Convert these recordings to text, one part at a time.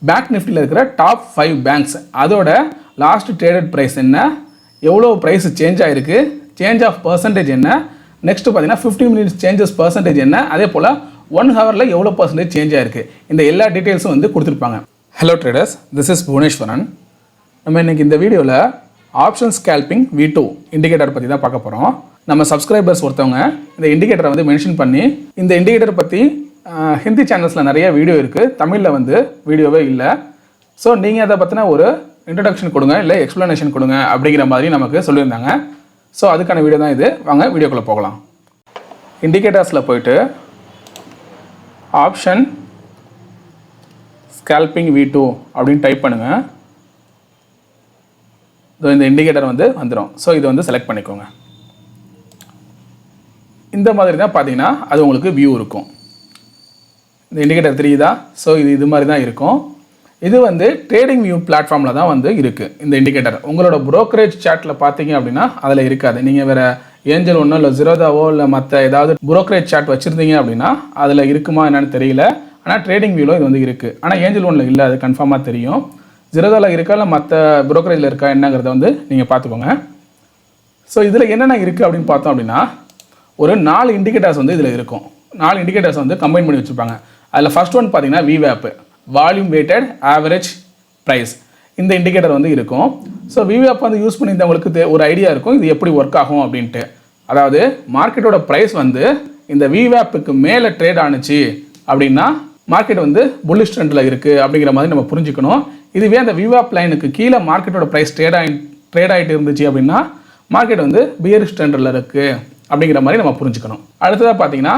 Bank நிஃப்டியில் இருக்கிற top 5 banks அதோட லாஸ்ட் ட்ரேடட் ப்ரைஸ் என்ன, எவ்வளோ ப்ரைஸ் சேஞ்ச் ஆகிருக்கு, சேஞ்ச் ஆஃப் பர்சன்டேஜ் என்ன, நெக்ஸ்ட்டு பார்த்தீங்கன்னா 15 மினிட்ஸ் சேஞ்சஸ் பர்சன்டேஜ் என்ன, அதே போல் 1 ஹவரில் எவ்வளோ பர்சன்டேஜ் சேஞ்ச் ஆகிருக்கு, இந்த எல்லா டீட்டெயில்ஸும் வந்து கொடுத்துருப்பாங்க. Hello traders, this is Bhuvaneswaran. நம்ம இன்றைக்கி இந்த வீடியோவில் ஆப்ஷன் ஸ்கேல்பிங் V2 இண்டிகேட்டர் பற்றி தான் பார்க்க போகிறோம். நம்ம சப்ஸ்கிரைபர்ஸ் ஒருத்தவங்க இந்த இண்டிகேட்டரை வந்து மென்ஷன் பண்ணி, இந்த இண்டிகேட்டர் பற்றி ஹிந்தி சேனல்ஸில் நிறைய வீடியோ இருக்குது, தமிழில் வந்து வீடியோவே இல்லை. ஸோ நீங்கள் அதை பற்றின ஒரு இன்ட்ரடக்ஷன் கொடுங்க, இல்லை எக்ஸ்ப்ளனேஷன் கொடுங்க அப்படிங்கிற மாதிரி நமக்கு சொல்லியிருந்தாங்க. ஸோ அதுக்கான வீடியோ தான் இது. வாங்க வீடியோக்குள்ளே போகலாம். இண்டிகேட்டர்ஸில் போயிட்டு ஆப்ஷன் ஸ்கேல்பிங் V2 அப்படின்னு டைப் பண்ணுங்கள். இந்த இண்டிகேட்டர் வந்து வந்துடும். ஸோ இதை வந்து செலக்ட் பண்ணிக்கோங்க. இந்த மாதிரி தான் பார்த்தீங்கன்னா அது உங்களுக்கு வியூ இருக்கும். இந்த இண்டிகேட்டர் தெரியுதா? ஸோ இது மாதிரி தான் இருக்கும். இது வந்து ட்ரேடிங் வியூ பிளாட்ஃபார்மில் தான் வந்து இருக்குது. இந்த இண்டிகேட்டர் உங்களோட ப்ரோக்கரேஜ் சார்ட்டில் பார்த்தீங்க அப்படின்னா அதில் இருக்காது. நீங்கள் வேறு ஏஞ்சல் ஒன்றோ இல்லை ஜீரோதாவோ இல்லை மற்ற ஏதாவது ப்ரோக்கரேஜ் சார்ட் வச்சுருந்தீங்க அப்படின்னா அதில் இருக்குமா என்னன்னு தெரியல. ஆனால் ட்ரேடிங் வியூவில் இது வந்து இருக்குது. ஆனால் ஏஞ்சல் ஒன்றில் இல்லை, அது கன்ஃபார்மாக தெரியும். ஜீரோதாவில் இருக்கா இல்லை மற்ற ப்ரோக்கரேஜில் இருக்கா என்னங்கிறத வந்து நீங்கள் பார்த்துக்கோங்க. ஸோ இதில் என்னென்ன இருக்குது அப்படின்னு பார்த்தோம் அப்படின்னா ஒரு 4 இண்டிகேட்டர்ஸ் வந்து இதில் இருக்கும். 4 இண்டிகேட்டர்ஸ் வந்து கம்பைன் பண்ணி வச்சுருப்பாங்க. அதில் ஃபர்ஸ்ட் ஒன் பார்த்தீங்கன்னா VWAP, volume weighted average price. இந்த இண்டிகேட்டர் வந்து இருக்கும். ஸோ VWAP வந்து யூஸ் பண்ணியிருந்தவங்களுக்கு ஒரு ஐடியா இருக்கும் இது எப்படி ஒர்க் ஆகும் அப்படின்ட்டு. அதாவது மார்க்கெட்டோட ப்ரைஸ் வந்து இந்த VWAPக்கு மேலே ட்ரேட் ஆணுச்சு அப்படின்னா மார்க்கெட் வந்து புல்லிஷ் ட்ரெண்டில் இருக்குது அப்படிங்கிற மாதிரி நம்ம புரிஞ்சுக்கணும். இதுவே அந்த VWAP லைனுக்கு கீழே மார்க்கெட்டோட ப்ரைஸ் ட்ரேட் ஆகிட்டு இருந்துச்சு அப்படின்னா மார்க்கெட் வந்து பியரிஷ் ட்ரெண்டில் இருக்குது அப்படிங்கிற மாதிரி நம்ம புரிஞ்சுக்கணும். அடுத்ததாக பார்த்தீங்கன்னா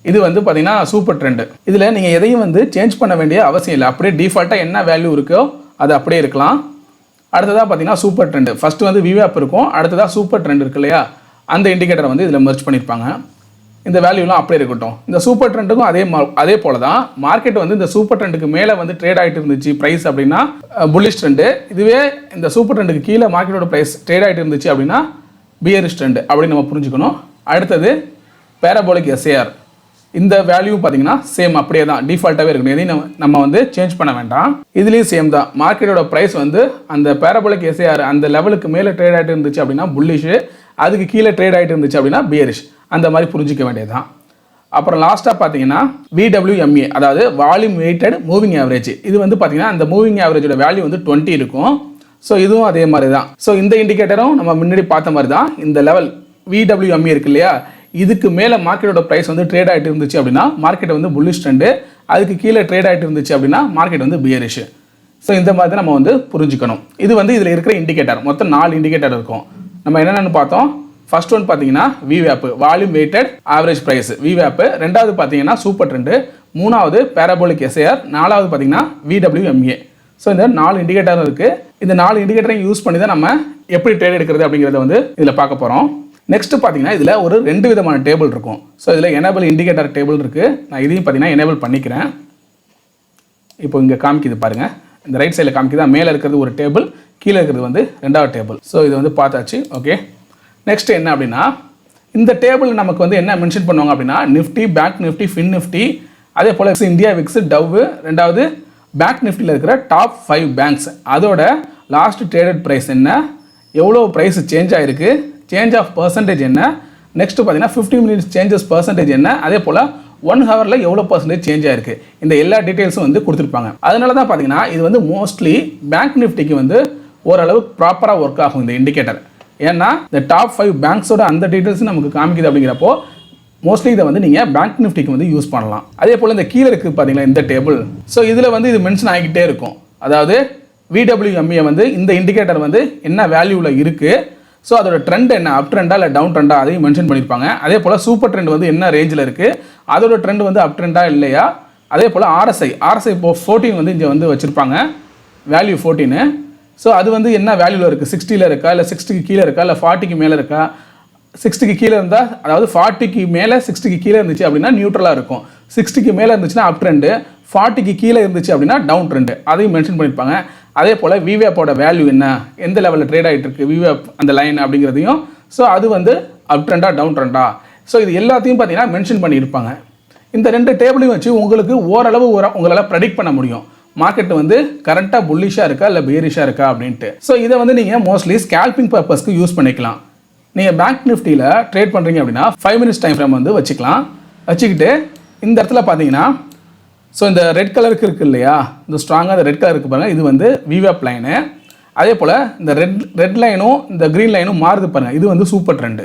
இது வந்து பார்த்தீங்கன்னா சூப்பர் ட்ரெண்டு. இதில் நீங்கள் எதையும் வந்து சேஞ்ச் பண்ண வேண்டிய அவசியம் இல்லை. அப்படியே டிஃபால்ட்டாக என்ன வேல்யூ இருக்கோ அது அப்படியே இருக்கலாம். அடுத்ததாக பார்த்தீங்கன்னா சூப்பர் ட்ரெண்டு. ஃபஸ்ட்டு வந்து VWAP இருக்கும், அடுத்ததாக சூப்பர் ட்ரெண்ட் இருக்கு இல்லையா, அந்த இண்டிகேட்டரை வந்து இதில் மெர்ஜ் பண்ணியிருப்பாங்க. இந்த வேல்யூலாம் அப்படியே இருக்கட்டும். இந்த சூப்பர் ட்ரெண்டுக்கும் அதே போல் தான் மார்க்கெட் வந்து இந்த சூப்பர் ட்ரெண்டுக்கு மேலே வந்து ட்ரேட் ஆகிட்டு இருந்துச்சு ப்ரைஸ் அப்படின்னா புல்லிஷ் ட்ரெண்டு. இதுவே இந்த சூப்பர் ட்ரெண்டுக்கு கீழே மார்க்கெட்டோட ப்ரைஸ் ட்ரேட் ஆகிட்டு இருந்துச்சு அப்படின்னா பியரிஷ் ட்ரெண்ட் அப்படின்னு நம்ம புரிஞ்சுக்கணும். அடுத்தது பேராபோலிக் SAR. இந்த வேல்யூ பார்த்தீங்கன்னா சேம் அப்படியே தான் டிஃபால்ட்டாகவே இருக்கணும். எதையும் நம்ம வந்து சேஞ்ச் பண்ண வேண்டாம். இதுலேயும் சேம் தான். மார்க்கெட்டோட ப்ரைஸ் வந்து அந்த பேராபோலிக் SAR அந்த லெவலுக்கு மேலே ட்ரேட் ஆகிட்டு இருந்துச்சு அப்படின்னா புல்லிஷு, அதுக்கு கீழே ட்ரேட் ஆகிட்டு இருந்துச்சு அப்படின்னா பியரிஷ், அந்த மாதிரி புரிஞ்சிக்க வேண்டியது தான். அப்புறம் லாஸ்ட்டாக பார்த்தீங்கன்னா VWMA, அதாவது வால்யூம் வெயிட்டட் மூவிங் ஆவரேஜ். இது வந்து பார்த்தீங்கன்னா அந்த மூவிங் ஆவரேஜோட வேல்யூ வந்து 20 இருக்கும். ஸோ இதுவும் அதே மாதிரி தான். ஸோ இந்த இண்டிகேட்டரும் நம்ம முன்னாடி பார்த்த மாதிரி தான். இந்த லெவல் VWMA இருக்கு இல்லையா, இதுக்கு மேலே மார்க்கெட்டோட ப்ரைஸ் வந்து ட்ரேட் ஆகிட்டு இருந்துச்சு அப்படின்னா மார்க்கெட் வந்து புல்லிஷ் ட்ரெண்டு, அதுக்கு கீழே ட்ரேட் ஆகிட்டு இருந்துச்சு அப்படின்னா மார்க்கெட் வந்து பியரிஷ். ஸோ இந்த மாதிரி தான் நம்ம வந்து புரிஞ்சுக்கணும். இது வந்து இதில் இருக்கிற இண்டிகேட்டர் மொத்தம் 4 இண்டிகேட்டர் இருக்கும். நம்ம என்னென்னு பார்த்தோம். ஃபர்ஸ்ட் ஒன் பார்த்தீங்கன்னா VWAP, volume weighted average price VWAP. ரெண்டாவது பார்த்தீங்கன்னா சூப்பர் ட்ரெண்டு. மூணாவது பேராபோலிக் SAR. நாலாவது பார்த்தீங்கன்னா VWMA. ஸோ இந்த 4 இண்டிகேட்டரும் இருக்குது. இந்த 4 இண்டிகேட்டரையும் யூஸ் பண்ணி தான் நம்ம எப்படி ட்ரேட் எடுக்கிறது அப்படிங்கிறத வந்து இதில் பார்க்க போகிறோம். நெக்ஸ்ட் பார்த்தீங்கன்னா இதில் ஒரு 2 விதமான டேபிள் இருக்கும். ஸோ இதில் எனேபிள் இண்டிகேட்டர் டேபிள் இருக்குது. நான் இதையும் பார்த்தீங்கன்னா எனேபிள் பண்ணிக்கிறேன். இப்போ இங்கே காமிக்குது பாருங்கள். இந்த ரைட் சைடில் காமிக்குது. மேலே இருக்கிறது ஒரு டேபிள், கீழே இருக்கிறது வந்து 2வது டேபிள். ஸோ இது வந்து பார்த்தாச்சு. ஓகே, நெக்ஸ்ட் என்ன அப்படின்னா இந்த டேபிள் நமக்கு வந்து என்ன மென்ஷன் பண்ணுவாங்க அப்படின்னா Nifty, bank Nifty, fin Nifty, அதே போல் இந்தியா விக்ஸ், டவ். ரெண்டாவது பேங்க் நிஃப்டியில் இருக்கிற டாப் 5 பேங்க்ஸ் அதோட லாஸ்ட் ட்ரேடட் ப்ரைஸ் என்ன, எவ்வளோ ப்ரைஸ் சேஞ்ச் ஆகிருக்கு, சேஞ்ச் ஆஃப் பர்சன்டேஜ் என்ன, நெக்ஸ்ட்டு பார்த்தீங்கன்னா 15 மினிட்ஸ் சேஞ்சஸ் பர்சன்டேஜ் என்ன, அதே போல் 1 ஹவரில் எவ்வளோ பர்சன்டேஜ் சேஞ்ச் ஆகிருக்கு, இந்த எல்லா டீட்டெயில்ஸும் வந்து கொடுத்துருப்பாங்க. அதனால தான் பார்த்தீங்கன்னா இது வந்து மோஸ்ட்லி பேங்க் நிஃப்டிக்கு வந்து ஓரளவு ப்ராப்பராக ஒர்க் ஆகும் இந்த இண்டிகேட்டர். ஏன்னா இந்த டாப் 5 பேங்க்ஸோட அந்த டீட்டெயில்ஸும் நமக்கு காமிக்குது. அப்படிங்கிறப்போ மோஸ்ட்லி இதை வந்து நீங்கள் பேங்க் நிஃப்டிக்கு வந்து யூஸ் பண்ணலாம். அதே போல் இந்த கீழே இருக்குது பார்த்தீங்களா இந்த டேபிள். ஸோ இதில் வந்து இது மென்ஷன் ஆகிக்கிட்டே இருக்கும். அதாவது VWMA வந்து இந்த இண்டிகேட்டர் வந்து என்ன வேல்யூவில் இருக்குது, ஸோ அதோட ட்ரெண்ட் என்ன, அப் ட்ரெண்டா இல்லை டவுன் ட்ரெண்டா, அதையும் மென்ஷன் பண்ணியிருப்பாங்க. அதே போல் சூப்பர் ட்ரெண்ட் வந்து என்ன ரேஞ்சில் இருக்குது, அதோட ட்ரெண்ட் வந்து அப் ட்ரெண்டா இல்லையா. அதே போல் RSI இப்போ 14 வந்து இங்கே வந்து வச்சுருப்பாங்க, வேல்யூ 14. ஸோ அது வந்து என்ன வேல்யூவில் இருக்குது, 60ல் இருக்கா, இல்லை 60க்கு கீழே இருக்கா, இல்லை 40க்கு மேலே இருக்கா. 60க்கு கீழே இருந்தால், அதாவது 40க்கு மேலே 60க்கு கீழே இருந்துச்சு அப்படின்னா நியூட்ரலாக இருக்கும். 60க்கு மேலே இருந்துச்சுன்னா அப் ட்ரெண்டு, 40க்கு கீழே இருந்துச்சு அப்படின்னா டவுன் ட்ரெண்டு, அதையும் மென்ஷன் பண்ணியிருப்பாங்க. அதே போல் VWAPோட வேல்யூ என்ன, எந்த லெவலில் ட்ரேட் ஆகிட்டு இருக்குது VWAP அந்த லைன் அப்படிங்கிறதையும், ஸோ அது வந்து அப் ட்ரெண்டா டவுன் ட்ரெண்டா, ஸோ இது எல்லாத்தையும் பார்த்தீங்கன்னா மென்ஷன் பண்ணியிருப்பாங்க. இந்த 2 டேபிளையும் வச்சு உங்களுக்கு ஓரளவு உங்களால் ப்ரெடிக்ட் பண்ண முடியும் மார்க்கெட் வந்து கரெக்டாக புல்லிஷாக இருக்கா இல்லை பேரிஷாக இருக்கா அப்படின்ட்டு. ஸோ இதை வந்து நீங்கள் மோஸ்ட்லி ஸ்கேல்பிங் பர்பஸ்க்கு யூஸ் பண்ணிக்கலாம். நீங்கள் பேங்க் நிஃப்டியில் ட்ரேட் பண்ணுறீங்க அப்படின்னா 5 minutes டைம் ஃப்ரேம் வந்து வச்சுக்கலாம். வச்சுக்கிட்டு இந்த இடத்துல பார்த்தீங்கன்னா ஸோ இந்த ரெட் கலருக்கு இருக்குது இல்லையா, இந்த ஸ்ட்ராங்காக இந்த ரெட் கலருக்கு பாருங்கள், இது வந்து விவேப் லைனு. அதே போல் இந்த ரெட் லைனும் இந்த க்ரீன் லைனும் மாறுது பாருங்கள், இது வந்து சூப்பர் ட்ரெண்டு.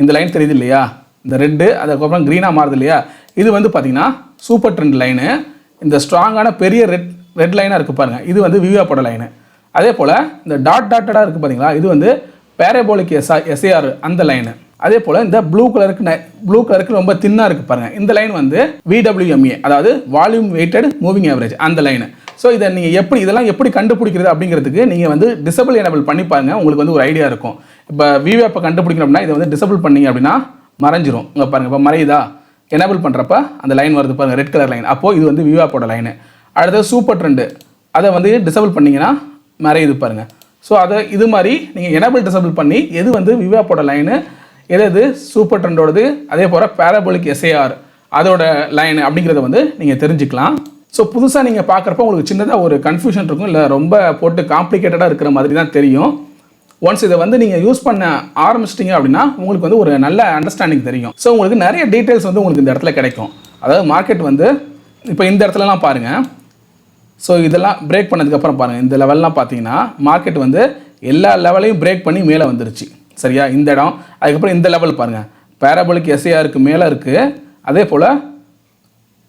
இந்த லைன் தெரியுது இல்லையா, இந்த ரெட்டு அதுக்கப்புறம் க்ரீனாக மாறுது இல்லையா, இது வந்து பார்த்திங்கன்னா சூப்பர் ட்ரெண்ட் லைனு. இந்த ஸ்ட்ராங்கான பெரிய ரெட் லைனாக இருக்குது பாருங்கள், இது வந்து விவேப்போட லைனு. அதே போல் இந்த டாட்டடாக இருக்குது பார்த்தீங்களா, இது வந்து பேரபோலிக் எஸ்ஏஆர் அந்த லைனு. அதே போல் இந்த ப்ளூ கலருக்கு ரொம்ப தின்னாக இருக்குது பாருங்கள், இந்த லைன் வந்து VWMA, அதாவது வால்யூம் வெயிட்டட் மூவிங் ஆவரேஜ் அந்த லைனு. ஸோ இதை நீங்கள் இதெல்லாம் எப்படி கண்டுபிடிக்கிறது அப்படிங்கிறதுக்கு நீங்கள் வந்து டிசபிள் எனபிள் பண்ணி பாருங்கள், உங்களுக்கு வந்து ஒரு ஐடியா இருக்கும். இப்போ விவேப்பை கண்டுபிடிக்கணும் அப்படின்னா இதை வந்து டிசபிள் பண்ணிங்க அப்படின்னா மறைஞ்சிரும். இங்கே பாருங்கள், இப்போ மறையுதா, எனபிள் பண்ணுறப்ப அந்த லைன் வருது பாருங்கள், ரெட் கலர் லைன், அப்போது இது வந்து விவேப்போட லைனு. அடுத்தது சூப்பர் ட்ரெண்டு, அதை வந்து டிசபிள் பண்ணிங்கன்னா மறையுது பாருங்கள். ஸோ அதை இது மாதிரி நீங்கள் எனபிள் டிசபிள் பண்ணி எது வந்து விவேப்போட லைனு, எது சூப்பர் ட்ரெண்டோடது, அதே போல் பேரபோலிக் எஸ்ஏஆர் அதோட லைன் அப்படிங்கிறத வந்து நீங்கள் தெரிஞ்சுக்கலாம். ஸோ புதுசாக நீங்கள் பார்க்குறப்ப உங்களுக்கு சின்னதாக ஒரு கன்ஃபியூஷன் இருக்கும், இல்லை ரொம்ப போட்டு காம்ப்ளிகேட்டடாக இருக்கிற மாதிரி தான் தெரியும். ஒன்ஸ் இதை வந்து நீங்கள் யூஸ் பண்ண ஆரம்பிச்சிட்டிங்க அப்படின்னா உங்களுக்கு வந்து ஒரு நல்ல அண்டர்ஸ்டாண்டிங் தெரியும். ஸோ உங்களுக்கு நிறைய டீட்டெயில்ஸ் வந்து உங்களுக்கு இந்த இடத்துல கிடைக்கும். அதாவது மார்க்கெட் வந்து இப்போ இந்த இடத்துலலாம் பாருங்கள், ஸோ இதெல்லாம் பிரேக் பண்ணதுக்கப்புறம் பாருங்கள், இந்த லெவல்லாம் பார்த்தீங்கன்னா மார்க்கெட் வந்து எல்லா லெவலையும் பிரேக் பண்ணி மேலே வந்துருச்சு சரியா, இந்த இடம். அதுக்கப்புறம் இந்த லெவல் பாருங்கள், பேரபோலிக் எஸ்ஏஆருக்கு மேலே இருக்குது, அதே போல்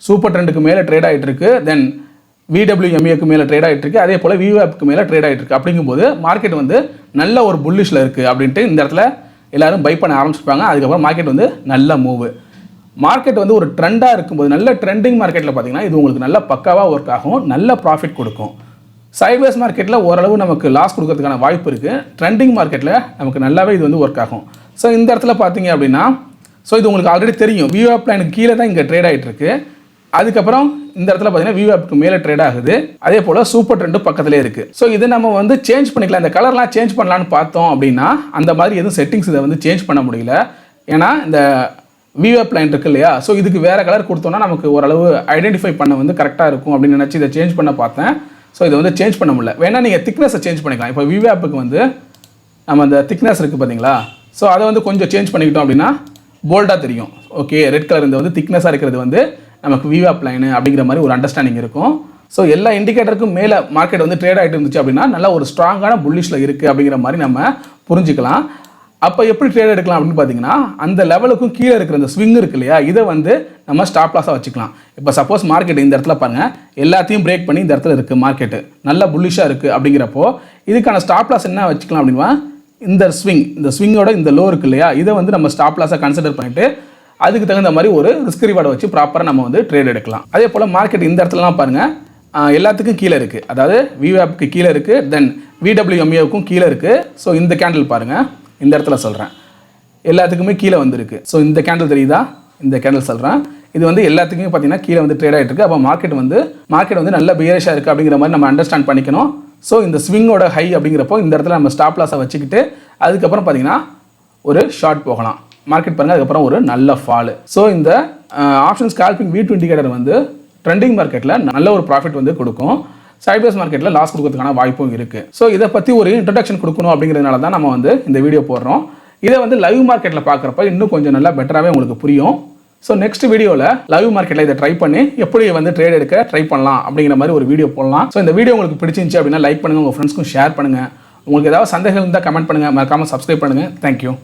சூப்பர் ட்ரெண்டுக்கு மேலே ட்ரேட் ஆகிட்டு இருக்கு, தென் VWMAக்கு மேலே ட்ரேட் ஆகிட்டு இருக்கு, அதே போல் விவேப்க்கு மேலே ட்ரேட் ஆகிட்டு இருக்கு. அப்படிங்கும்போது மார்க்கெட் வந்து நல்ல ஒரு புல்லிஷில் இருக்குது அப்படின்ட்டு இந்த இடத்துல எல்லோரும் பை பண்ண ஆரம்பிச்சிருப்பாங்க. அதுக்கப்புறம் மார்க்கெட் வந்து நல்ல மூவு. மார்க்கெட் வந்து ஒரு ட்ரெண்டாக இருக்கும்போது, நல்ல ட்ரெண்டிங் மார்க்கெட்டில் பார்த்தீங்கன்னா இது உங்களுக்கு நல்ல பக்காவாக ஒர்க் ஆகும், நல்ல ப்ராஃபிட் கொடுக்கும். சைட்வேஸ் மார்க்கெட்டில் ஓரளவு நமக்கு லாஸ் கொடுக்கறதுக்கான வாய்ப்பு இருக்குது. ட்ரெண்டிங் மார்க்கெட்டில் நமக்கு நல்லாவே இது வந்து ஒர்க் ஆகும். ஸோ இந்த இடத்துல பார்த்தீங்க அப்படின்னா, ஸோ இது உங்களுக்கு ஆல்ரெடி தெரியும், விவேப் லைனுக்கு கீழே தான் இங்கே ட்ரேட் ஆகிட்டு இருக்கு. அதுக்கப்புறம் இந்த இடத்துல பார்த்தீங்கன்னா விவேப்க்கு மேலே ட்ரேட் ஆகுது, அதே போல் சூப்பர் ட்ரெண்டு பக்கத்திலே இருக்குது. ஸோ இதை நம்ம வந்து சேஞ்ச் பண்ணிக்கலாம், இந்த கலர்லாம் சேஞ்ச் பண்ணலான்னு பார்த்தோம் அப்படின்னா அந்த மாதிரி எதுவும் செட்டிங்ஸ் இதை வந்து சேஞ்ச் பண்ண முடியல. ஏன்னா இந்த விவேப் லைன் இருக்கு இல்லையா, ஸோ இதுக்கு வேறு கலர் கொடுத்தோன்னா நமக்கு ஓரளவு ஐடென்டிஃபை பண்ண வந்து கரெக்டாக இருக்கும் அப்படின்னு நினச்சி இதை சேஞ்ச் பண்ண பார்த்தேன். ஸோ இதை வந்து சேஞ்ச் பண்ண முடியல. வேணால் நீங்கள் திக்னஸை சேஞ்ச் பண்ணிக்கலாம். இப்போ விவேப்புக்கு வந்து நம்ம அந்த திக்னஸ் இருக்குது பார்த்தீங்களா, ஸோ அதை வந்து கொஞ்சம் சேஞ்ச் பண்ணிக்கிட்டோம் அப்படின்னா போல்டாக தெரியும். ஓகே, ரெட் கலர் இந்த வந்து திக்னஸாக இருக்கிறது வந்து நமக்கு விவேப் லைனு அப்படிங்கிற மாதிரி ஒரு அண்டர்ஸ்டாண்டிங் இருக்கும். ஸோ எல்லா இண்டிகேட்டருக்கும் மேலே மார்க்கெட் வந்து ட்ரேட் ஆகிட்டு இருந்துச்சு அப்படின்னா நல்ல ஒரு ஸ்ட்ராங்கான புல்லிஷில் இருக்குது அப்படிங்கிற மாதிரி நம்ம புரிஞ்சுக்கலாம். அப்போ எப்படி ட்ரேட் எடுக்கலாம் அப்படின்னு பார்த்தீங்கன்னா, அந்த லெவலுக்கும் கீழே இருக்கிற அந்த ஸ்விங் இருக்கு இல்லையா, இதை வந்து நம்ம ஸ்டாப் லாஸாக வச்சுக்கலாம். இப்போ சப்போஸ் மார்க்கெட் இந்த இடத்துல பாருங்கள், எல்லாத்தையும் பிரேக் பண்ணி இந்த இடத்துல இருக்குது, மார்க்கெட்டு நல்ல புல்லிஷாக இருக்குது. அப்படிங்கிறப்போ இதுக்கான ஸ்டாப் லாஸ் என்ன வச்சுக்கலாம் அப்படின்னா, இந்த ஸ்விங்கோட இந்த லோ இருக்கு இல்லையா, இதை வந்து நம்ம ஸ்டாப் லாஸாக கன்சிடர் பண்ணிவிட்டு அதுக்கு தகுந்த மாதிரி ஒரு ரிஸ்க் ரிவார்டை வச்சு ப்ராப்பராக நம்ம வந்து ட்ரேட் எடுக்கலாம். அதே போல் மார்க்கெட் இந்த இடத்துலலாம் பாருங்கள், எல்லாத்துக்கும் கீழே இருக்குது, அதாவது விவேப்க்கு கீழே இருக்குது, தென் VWMAவுக்கும் கீழே இருக்குது. ஸோ இந்த கேண்டில் பாருங்கள், இந்த இடத்துல சொல்கிறேன் எல்லாத்துக்குமே கீழே வந்துருக்கு. ஸோ இந்த கேண்டில் தெரியுதா, இந்த கேண்டில் சொல்கிறேன், இது வந்து எல்லாத்துக்குமே பார்த்தீங்கன்னா கீழே வந்து ட்ரேட் ஆகிட்டு இருக்குது. அப்போ மார்க்கெட் வந்து நல்ல பியரிஷாக இருக்குது அப்படிங்கிற மாதிரி நம்ம அண்டர்ஸ்டாண்ட் பண்ணிக்கணும். ஸோ இந்த ஸ்விங்கோட ஹை அப்படிங்கிறப்போ இந்த இடத்துல நம்ம ஸ்டாப் லாஸை வச்சுக்கிட்டு அதுக்கப்புறம் பார்த்தீங்கன்னா ஒரு ஷார்ட் போகலாம். மார்க்கெட் பாருங்கள், அதுக்கப்புறம் ஒரு நல்ல ஃபாலு. ஸோ இந்த ஆப்ஷன் ஸ்கால்பிங் V2 இண்டிகேட்டர் வந்து ட்ரெண்டிங் மார்க்கெட்டில் நல்ல ஒரு ப்ராஃபிட் வந்து கொடுக்கும், சைட்வேஸ் மார்க்கெட்டில் லாஸ் கொடுக்கறதுக்கான வாய்ப்பும் இருக்குது. ஸோ இதை பற்றி ஒரு இன்ட்ரடக்ஷன் கொடுக்கணும் அப்படிங்கிறதுனால தான் நம்ம வந்து இந்த வீடியோ போடுறோம். இதை வந்து லைவ் மார்க்கெட்டில் பார்க்குறப்ப இன்னும் கொஞ்சம் நல்லா பெட்டராகவே உங்களுக்கு புரியும். ஸோ நெக்ஸ்ட் வீடியோவில் லைவ் மார்க்கெட்டில் இதை ட்ரை பண்ணி எப்படி வந்து ட்ரேட் எடுக்க ட்ரை பண்ணலாம் அப்படிங்கிற மாதிரி ஒரு வீடியோ போடலாம். ஸோ இந்த வீடியோ உங்களுக்கு பிடிச்சிருந்துச்சு அப்படின்னா லைக் பண்ணுங்கள், உங்கள் ஃப்ரெண்ட்ஸ்க்கும் ஷேர் பண்ணுங்கள். உங்களுக்கு ஏதாவது சந்தேகம் இருந்தால் கமெண்ட் பண்ணுங்கள், மறக்காமல் சப்ஸ்கிரைப் பண்ணுங்கள். தேங்க்யூ.